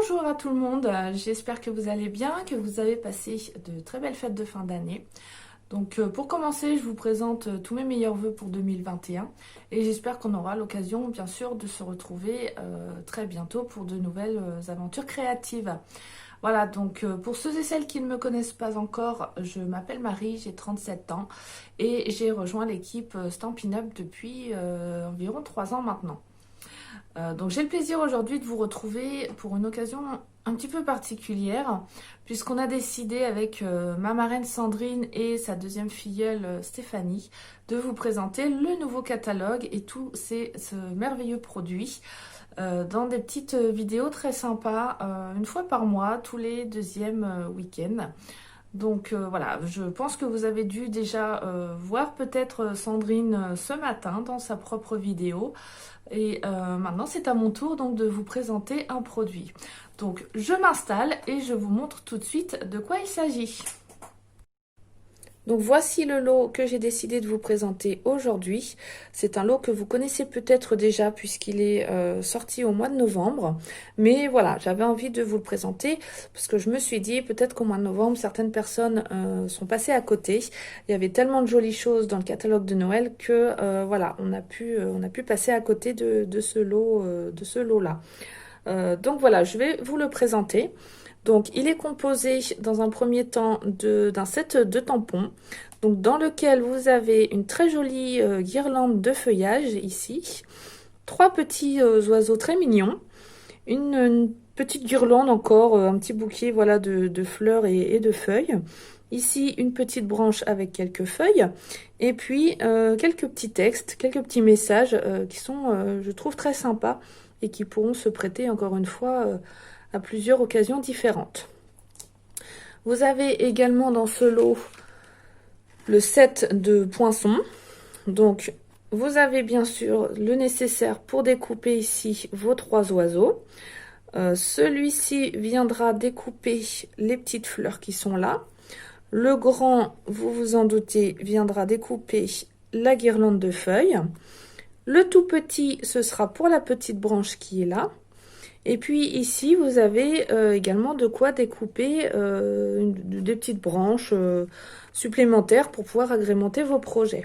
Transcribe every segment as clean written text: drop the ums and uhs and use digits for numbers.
Bonjour à tout le monde, j'espère que vous allez bien, que vous avez passé de très belles fêtes de fin d'année. Donc pour commencer, je vous présente tous mes meilleurs vœux pour 2021 et j'espère qu'on aura l'occasion bien sûr de se retrouver très bientôt pour de nouvelles aventures créatives. Voilà, donc pour ceux et celles qui ne me connaissent pas encore, je m'appelle Marie, j'ai 37 ans et j'ai rejoint l'équipe Stampin' Up depuis environ 3 ans maintenant. Donc j'ai le plaisir aujourd'hui de vous retrouver pour une occasion un petit peu particulière, puisqu'on a décidé avec ma marraine Sandrine et sa deuxième filleule Stéphanie de vous présenter le nouveau catalogue et tous ce merveilleux produit dans des petites vidéos très sympas, une fois par mois, tous les deuxièmes week-ends. Donc voilà, je pense que vous avez dû déjà voir peut-être Sandrine ce matin dans sa propre vidéo. Et maintenant, c'est à mon tour donc de vous présenter un produit. Donc, je m'installe et je vous montre tout de suite de quoi il s'agit. Donc voici le lot que j'ai décidé de vous présenter aujourd'hui. C'est un lot que vous connaissez peut-être déjà puisqu'il est sorti au mois de novembre. Mais voilà, j'avais envie de vous le présenter parce que je me suis dit peut-être qu'au mois de novembre, certaines personnes sont passées à côté. Il y avait tellement de jolies choses dans le catalogue de Noël que voilà, on a pu passer à côté de ce lot-là. Donc voilà, je vais vous le présenter. Donc, il est composé dans un premier temps d'un set de tampons, donc dans lequel vous avez une très jolie guirlande de feuillage ici, trois petits oiseaux très mignons, une petite guirlande encore, un petit bouquet voilà de fleurs et de feuilles. Ici, une petite branche avec quelques feuilles, et puis quelques petits textes, quelques petits messages qui sont, je trouve, très sympas et qui pourront se prêter encore une fois à plusieurs occasions différentes. Vous avez également dans ce lot le set de poinçons. Donc, vous avez bien sûr le nécessaire pour découper ici vos trois oiseaux. Celui-ci viendra découper les petites fleurs qui sont là. Le grand, vous vous en doutez, viendra découper la guirlande de feuilles. Le tout petit, ce sera pour la petite branche qui est là. Et puis ici, vous avez également de quoi découper des petites branches supplémentaires pour pouvoir agrémenter vos projets.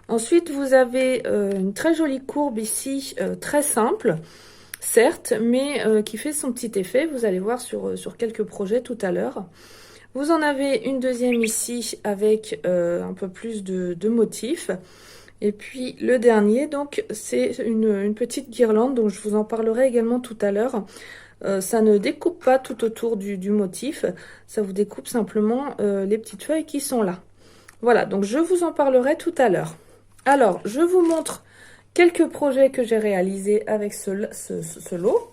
Ensuite, vous avez une très jolie courbe ici, très simple, certes, mais qui fait son petit effet. Vous allez voir sur quelques projets tout à l'heure. Vous en avez une deuxième ici avec un peu plus de motifs. Et puis le dernier, donc c'est une petite guirlande, donc je vous en parlerai également tout à l'heure. Ça ne découpe pas tout autour du motif, ça vous découpe simplement les petites feuilles qui sont là. Voilà, donc je vous en parlerai tout à l'heure. Alors, je vous montre quelques projets que j'ai réalisés avec ce lot.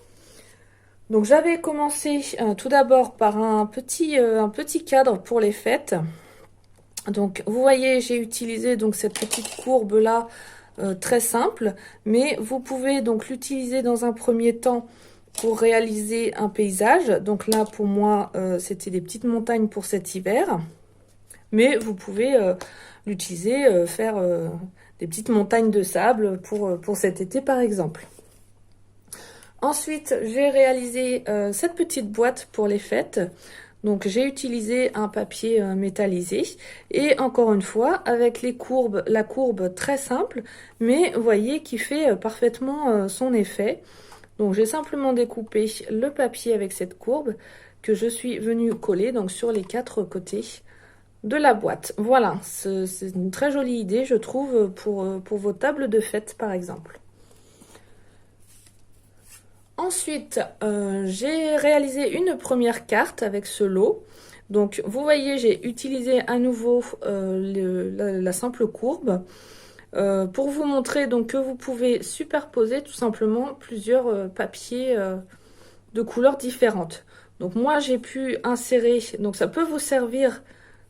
Donc j'avais commencé tout d'abord par un petit cadre pour les fêtes. Donc vous voyez, j'ai utilisé donc cette petite courbe là très simple, mais vous pouvez donc l'utiliser dans un premier temps pour réaliser un paysage. Donc là pour moi c'était des petites montagnes pour cet hiver, mais vous pouvez l'utiliser, faire des petites montagnes de sable pour cet été par exemple. Ensuite j'ai réalisé cette petite boîte pour les fêtes. Donc j'ai utilisé un papier métallisé et encore une fois avec la courbe très simple, mais vous voyez qui fait parfaitement son effet. Donc j'ai simplement découpé le papier avec cette courbe que je suis venue coller donc sur les quatre côtés de la boîte. Voilà, c'est une très jolie idée je trouve pour vos tables de fête par exemple. Ensuite, j'ai réalisé une première carte avec ce lot. Donc, vous voyez, j'ai utilisé à nouveau la simple courbe pour vous montrer donc que vous pouvez superposer tout simplement plusieurs papiers de couleurs différentes. Donc, moi, j'ai pu insérer, donc ça peut vous servir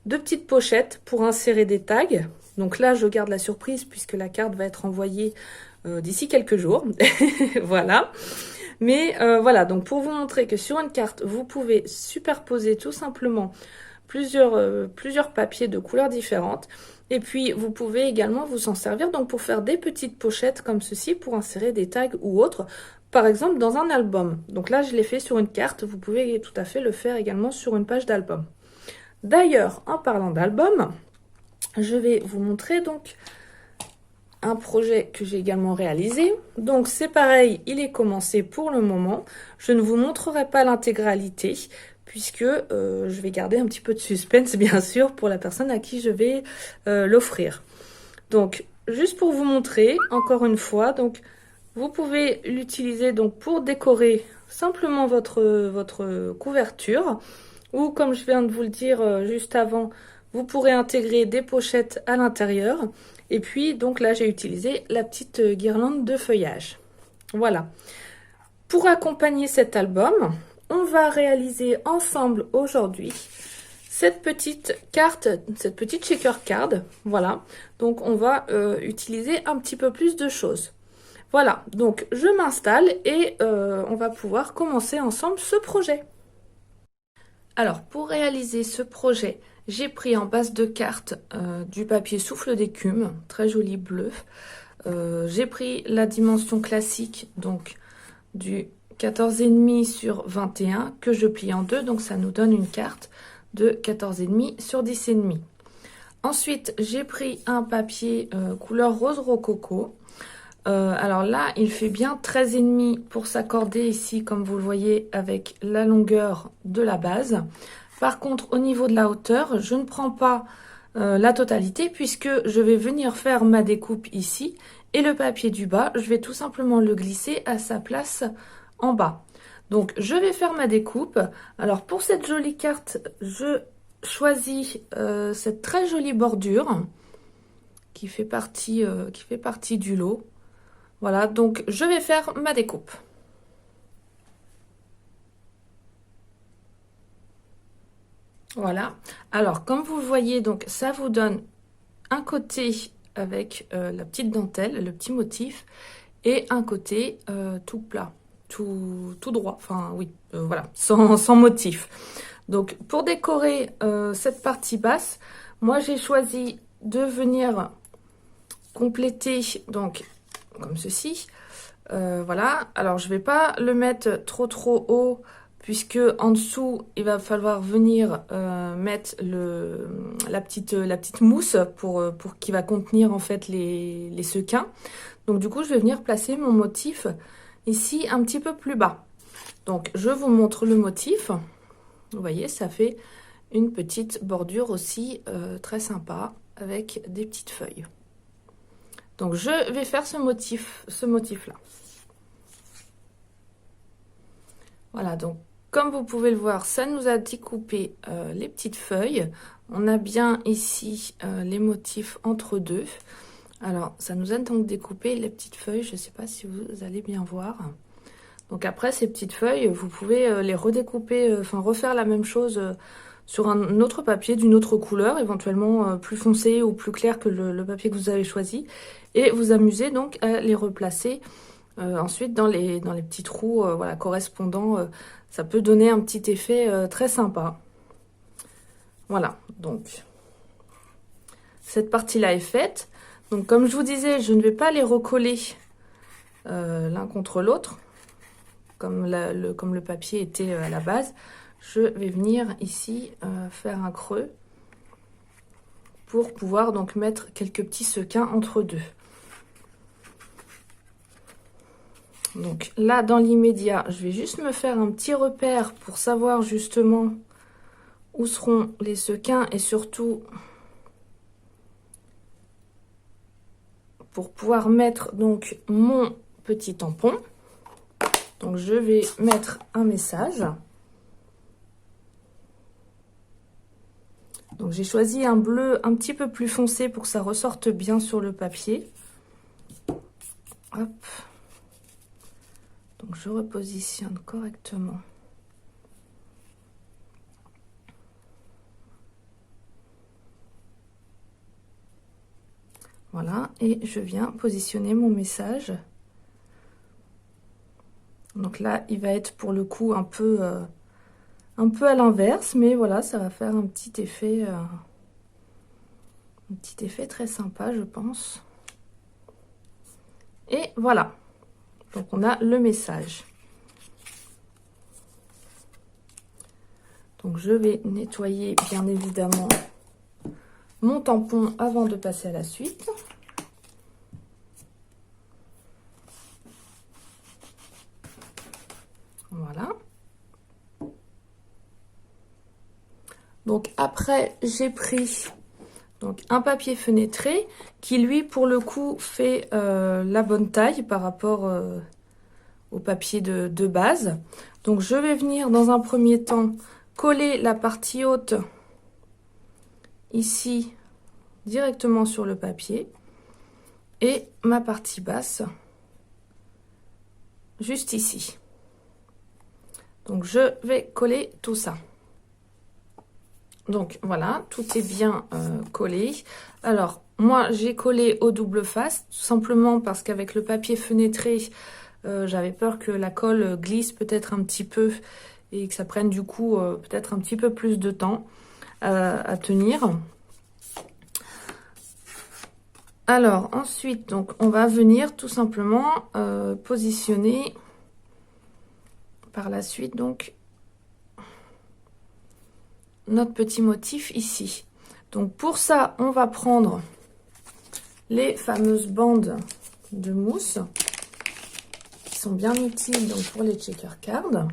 de petites pochettes pour insérer des tags. Donc là, je garde la surprise puisque la carte va être envoyée d'ici quelques jours. Voilà. Mais voilà, donc pour vous montrer que sur une carte, vous pouvez superposer tout simplement plusieurs papiers de couleurs différentes. Et puis, vous pouvez également vous en servir donc pour faire des petites pochettes comme ceci, pour insérer des tags ou autres, par exemple dans un album. Donc là, je l'ai fait sur une carte, vous pouvez tout à fait le faire également sur une page d'album. D'ailleurs, en parlant d'album, je vais vous montrer donc un projet que j'ai également réalisé. Donc c'est pareil, il est commencé pour le moment. Je ne vous montrerai pas l'intégralité, puisque je vais garder un petit peu de suspense, bien sûr, pour la personne à qui je vais l'offrir. Donc, juste pour vous montrer, encore une fois, donc vous pouvez l'utiliser donc pour décorer simplement votre couverture, ou comme je viens de vous le dire juste avant, vous pourrez intégrer des pochettes à l'intérieur. Et puis, donc là, j'ai utilisé la petite guirlande de feuillage. Voilà. Pour accompagner cet album, on va réaliser ensemble aujourd'hui cette petite carte, cette petite shaker card. Voilà. Donc, on va utiliser un petit peu plus de choses. Voilà. Donc, je m'installe et on va pouvoir commencer ensemble ce projet. Alors, pour réaliser ce projet, j'ai pris en base de carte du papier souffle d'écume, très joli bleu. J'ai pris la dimension classique, donc du 14,5 sur 21, que je plie en deux, donc ça nous donne une carte de 14,5 sur 10,5. Ensuite, j'ai pris un papier couleur rose rococo. Alors là, il fait bien 13,5 pour s'accorder ici, comme vous le voyez, avec la longueur de la base. Par contre, au niveau de la hauteur, je ne prends pas la totalité, puisque je vais venir faire ma découpe ici. Et le papier du bas, je vais tout simplement le glisser à sa place en bas. Donc, je vais faire ma découpe. Alors, pour cette jolie carte, je choisis cette très jolie bordure qui fait partie du lot. Voilà, donc je vais faire ma découpe. Voilà. Alors, comme vous le voyez, donc ça vous donne un côté avec la petite dentelle, le petit motif, et un côté tout plat, tout droit. Enfin, oui, voilà, sans motif. Donc, pour décorer cette partie basse, moi j'ai choisi de venir compléter, donc, comme ceci. Voilà, alors je vais pas le mettre trop haut, puisque en dessous il va falloir venir mettre la petite mousse pour qui va contenir en fait les sequins. Donc du coup je vais venir placer mon motif ici un petit peu plus bas. Donc je vous montre le motif. Vous voyez, ça fait une petite bordure aussi très sympa avec des petites feuilles. Donc je vais faire ce motif là. Voilà, donc comme vous pouvez le voir, ça nous a découpé les petites feuilles. On a bien ici les motifs entre deux. Alors, ça nous a donc découpé les petites feuilles. Je ne sais pas si vous allez bien voir. Donc après, ces petites feuilles, vous pouvez les redécouper, enfin refaire la même chose sur un autre papier d'une autre couleur, éventuellement plus foncé ou plus clair que le papier que vous avez choisi. Et vous amusez donc à les replacer ensuite dans les petits trous voilà, correspondants. Ça peut donner un petit effet très sympa. Voilà, donc cette partie-là est faite. Donc comme je vous disais, je ne vais pas les recoller l'un contre l'autre, comme le papier était à la base. Je vais venir ici faire un creux pour pouvoir donc mettre quelques petits sequins entre deux. Donc là, dans l'immédiat, je vais juste me faire un petit repère pour savoir justement où seront les sequins et surtout pour pouvoir mettre donc mon petit tampon. Donc je vais mettre un message. Donc j'ai choisi un bleu un petit peu plus foncé pour que ça ressorte bien sur le papier. Hop. Donc je repositionne correctement. Voilà, et je viens positionner mon message. Donc là, il va être pour le coup un peu à l'inverse, mais voilà, ça va faire un petit effet Un petit effet très sympa, je pense. Et voilà. Donc, on a le message. Donc, je vais nettoyer, bien évidemment, mon tampon avant de passer à la suite. Voilà. Donc, après, j'ai pris donc un papier fenêtré qui, lui, pour le coup, fait la bonne taille par rapport au papier de base. Donc, je vais venir, dans un premier temps, coller la partie haute ici, directement sur le papier. Et ma partie basse, juste ici. Donc, je vais coller tout ça. Donc, voilà, tout est bien collé. Alors, moi, j'ai collé au double face, tout simplement parce qu'avec le papier fenêtré, j'avais peur que la colle glisse peut-être un petit peu et que ça prenne du coup peut-être un petit peu plus de temps à tenir. Alors, ensuite, donc, on va venir tout simplement positionner par la suite, donc, notre petit motif ici. Donc, pour ça, on va prendre les fameuses bandes de mousse qui sont bien utiles donc, pour les checker cards.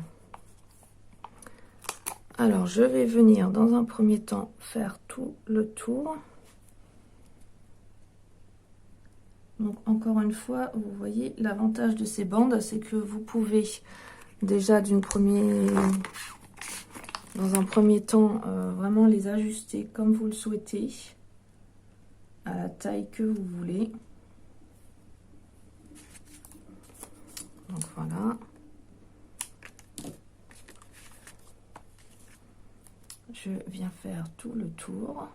Alors, je vais venir dans un premier temps faire tout le tour. Donc, encore une fois, vous voyez, l'avantage de ces bandes, c'est que vous pouvez déjà dans un premier temps, vraiment les ajuster comme vous le souhaitez, à la taille que vous voulez. Donc, voilà. Je viens faire tout le tour.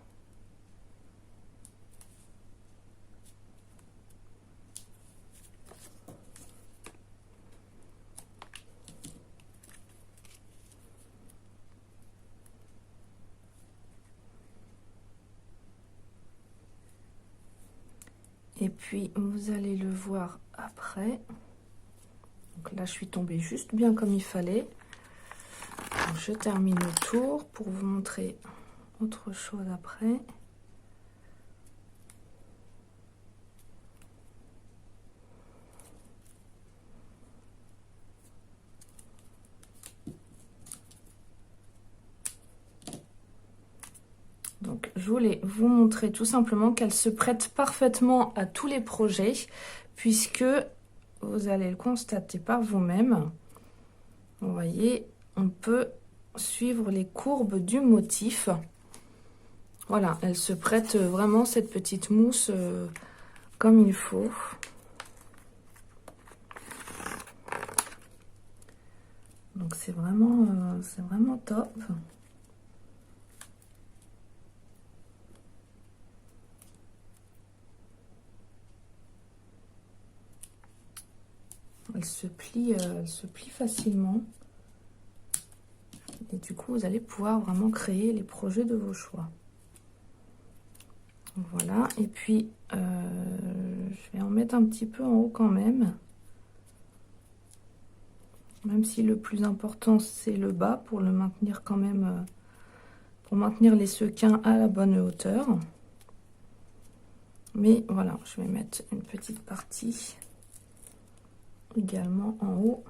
Et puis, vous allez le voir après. Donc là, je suis tombée juste bien comme il fallait. Donc, je termine le tour pour vous montrer autre chose après. Donc, je voulais vous montrer tout simplement qu'elle se prête parfaitement à tous les projets, puisque vous allez le constater par vous-même. Vous voyez, on peut suivre les courbes du motif. Voilà, elle se prête vraiment, cette petite mousse, comme il faut. Donc, c'est vraiment top. Elle se plie facilement. Et du coup, vous allez pouvoir vraiment créer les projets de vos choix. Voilà. Et puis, je vais en mettre un petit peu en haut quand même. Même si le plus important, c'est le bas pour le maintenir quand même, pour maintenir les sequins à la bonne hauteur. Mais voilà, je vais mettre une petite partie également en haut.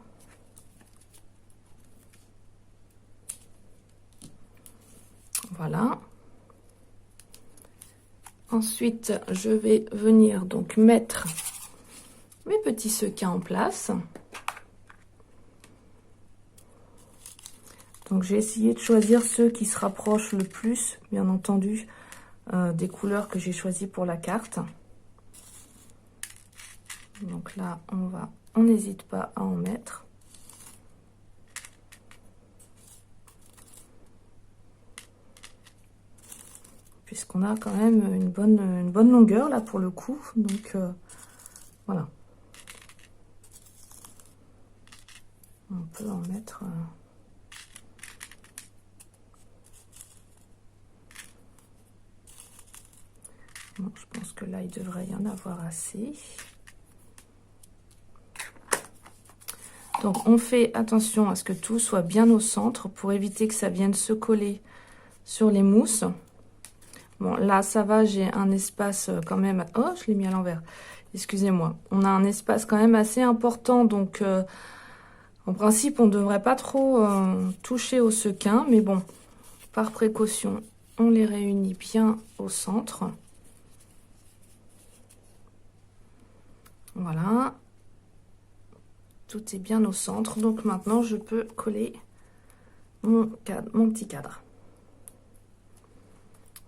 Voilà. Ensuite, je vais venir donc mettre mes petits sequins en place. Donc, j'ai essayé de choisir ceux qui se rapprochent le plus, bien entendu, des couleurs que j'ai choisies pour la carte. Donc là, on n'hésite pas à en mettre. Puisqu'on a quand même une bonne longueur là pour le coup. Donc voilà. On peut en mettre... là, il devrait y en avoir assez. Donc, on fait attention à ce que tout soit bien au centre pour éviter que ça vienne se coller sur les mousses. Bon, là, ça va, j'ai un espace quand même... Oh, je l'ai mis à l'envers. Excusez-moi. On a un espace quand même assez important, donc en principe, on ne devrait pas trop toucher au sequin. Mais bon, par précaution, on les réunit bien au centre. Voilà. Tout est bien au centre. Donc maintenant, je peux coller mon petit cadre.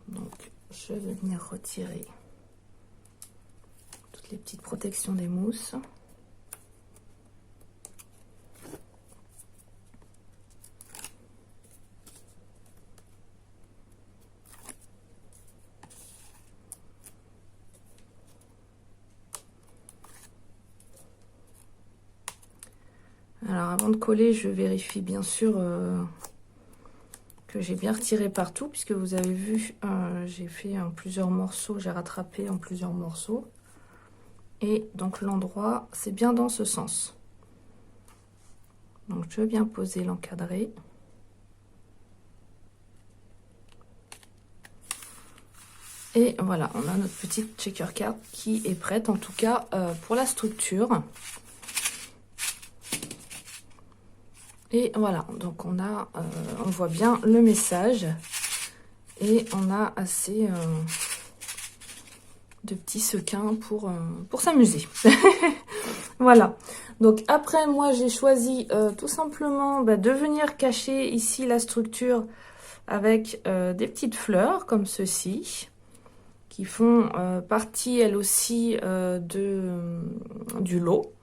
Donc, je vais venir retirer toutes les petites protections des mousses. Alors, avant de coller, je vérifie bien sûr que j'ai bien retiré partout, puisque vous avez vu, j'ai fait en plusieurs morceaux, j'ai rattrapé en plusieurs morceaux. Et donc l'endroit, c'est bien dans ce sens. Donc je vais bien poser l'encadré. Et voilà, on a notre petite checker card qui est prête, en tout cas pour la structure. Et voilà, donc on voit bien le message et on a assez de petits sequins pour s'amuser. Voilà, donc après moi j'ai choisi tout simplement de venir cacher ici la structure avec des petites fleurs comme ceci, qui font partie elles aussi du lot.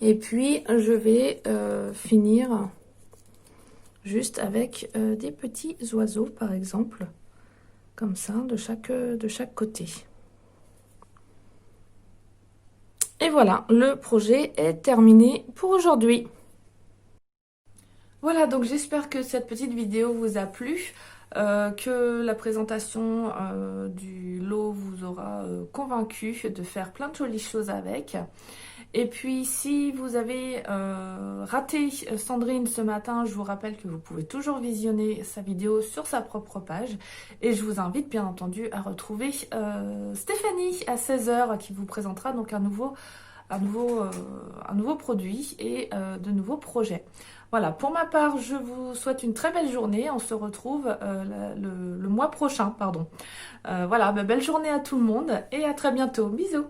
Et puis, je vais finir juste avec des petits oiseaux, par exemple, comme ça, de chaque côté. Et voilà, le projet est terminé pour aujourd'hui. Voilà, donc j'espère que cette petite vidéo vous a plu, que la présentation du lot vous aura convaincu de faire plein de jolies choses avec. Et puis, si vous avez raté Sandrine ce matin, je vous rappelle que vous pouvez toujours visionner sa vidéo sur sa propre page. Et je vous invite bien entendu à retrouver Stéphanie à 16 h qui vous présentera donc un nouveau produit et de nouveaux projets. Voilà, pour ma part, je vous souhaite une très belle journée. On se retrouve le mois prochain, pardon. Voilà, belle journée à tout le monde et à très bientôt. Bisous!